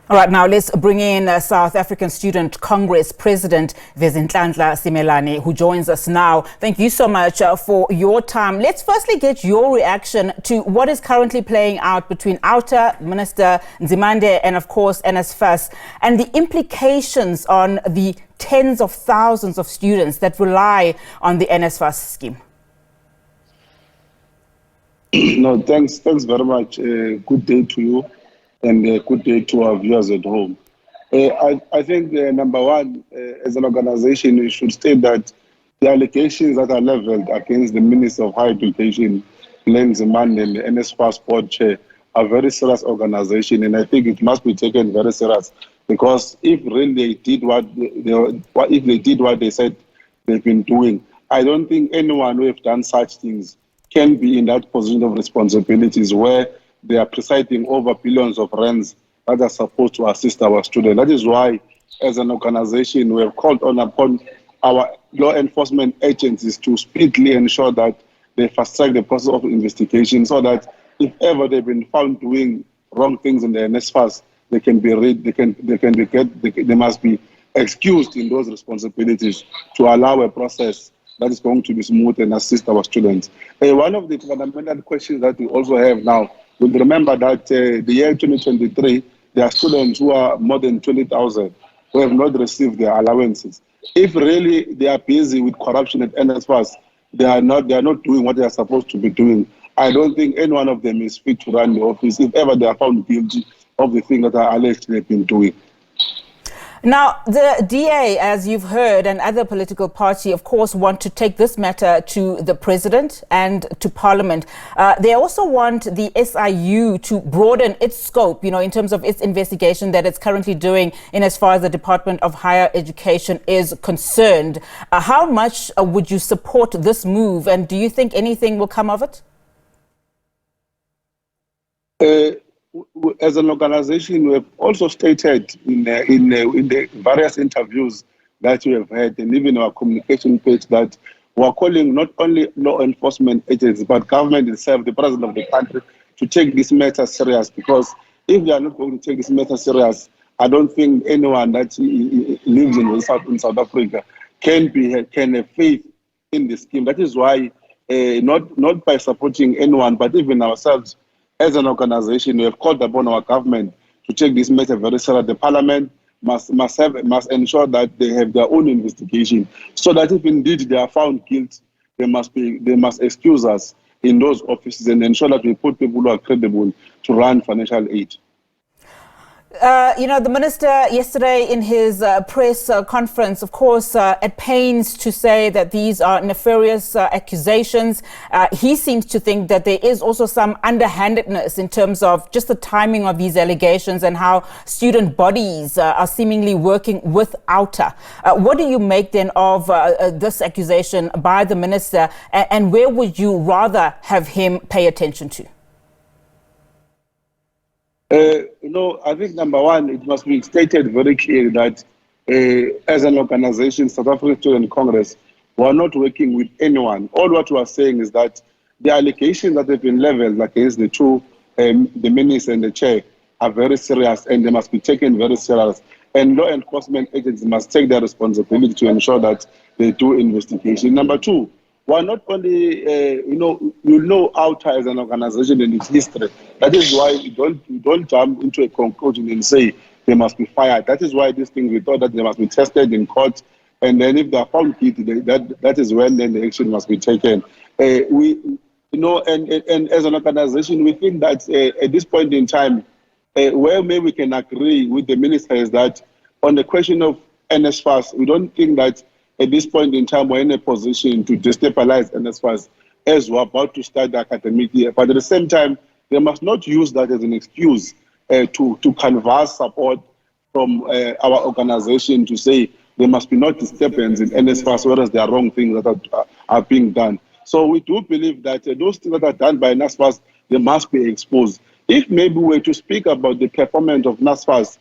All right, now let's bring in South African Student Congress President Vezinhlanhla Simelane, who joins us now. Thank you so much for your time. Let's firstly get your reaction to what is currently playing out between OUTA, Minister Nzimande, and of course NSFAS, and the implications on the tens of thousands of students that rely on the NSFAS scheme. No, thanks very much. Good day to you. And good day to our viewers at home. I think, number one, as an organization, we should state that the allegations that are leveled against the Minister of Higher Education, Blade Nzimande, and the NSFAS board chair are very serious organization, and I think it must be taken very serious, because if really they did what they said they've been doing, I don't think anyone who have done such things can be in that position of responsibilities where they are presiding over billions of rands that are supposed to assist our students. That is why, as an organization, we have called upon our law enforcement agencies to speedily ensure that they fast-track the process of investigation, so that if ever they've been found doing wrong things in the NSFAS, they must be excused in those responsibilities to allow a process that is going to be smooth and assist our students. One of the fundamental questions that we also have now, we remember that the year 2023, there are students who are more than 20,000 who have not received their allowances. If really they are busy with corruption at NSFAS, they are not doing what they are supposed to be doing. I don't think any one of them is fit to run the office if ever they are found guilty of the thing that are alleged they've been doing. Now, the DA, as you've heard, and other political parties, of course, want to take this matter to the president and to parliament. They also want the SIU to broaden its scope, in terms of its investigation that it's currently doing in as far as the Department of Higher Education is concerned. How much would you support this move, and do you think anything will come of it? As an organization, we have also stated in the various interviews that we have had, and even our communication page, that we are calling not only law enforcement agencies, but government itself, the president of the country, to take this matter serious. Because if they are not going to take this matter serious, I don't think anyone that lives in South Africa can have faith in the scheme. That is why, not by supporting anyone, but even ourselves, as an organization, we have called upon our government to take this matter very seriously. The parliament must ensure that they have their own investigation, so that if indeed they are found guilty, they must excuse us in those offices and ensure that we put people who are credible to run financial aid. The minister yesterday in his press conference, of course, at pains to say that these are nefarious accusations. He seems to think that there is also some underhandedness in terms of just the timing of these allegations and how student bodies are seemingly working with OUTA. What do you make then of this accusation by the minister, and where would you rather have him pay attention to? I think number one, it must be stated very clearly that as an organization, South African Student Congress, we are not working with anyone. All what we are saying is that the allegations that have been leveled against the two, the minister and the chair, are very serious, and they must be taken very serious. And law enforcement agencies must take their responsibility to ensure that they do investigation. Number two, we are not only, OUTA as an organization and its history. That is why we don't jump into a conclusion and say they must be fired. That is why these things, we thought that they must be tested in court, and then if they are found guilty, that is when then the action must be taken. And as an organization, we think that at this point in time, where maybe we can agree with the minister is that on the question of NSFAS, we don't think that at this point in time, we're in a position to destabilize NSFAS as we're about to start the academic year. But at the same time, they must not use that as an excuse to canvass support from our organization to say there must be no disturbance in NSFAS, whereas there are wrong things that are being done. So we do believe that those things that are done by NSFAS, they must be exposed. If maybe we were to speak about the performance of NSFAS,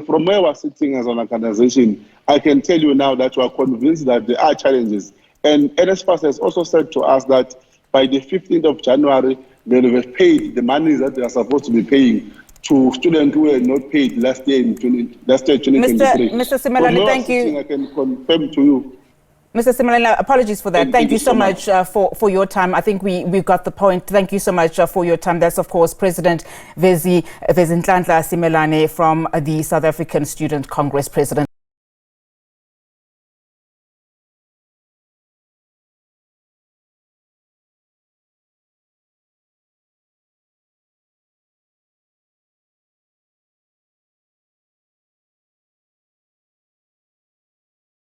from where we're sitting as an organization, I can tell you now that we are convinced that there are challenges. And NSFAS has also said to us that by the 15th of January, they will have paid the money that they are supposed to be paying to students who were not paid last year, 2023. Mr. Simelane, thank you. I can confirm to you. Mr. Simelane, apologies for that. Thank you so much for your time. I think we've got the point. Thank you so much for your time. That's, of course, President Vezinhlanhla Simelane from the South African Student Congress, President.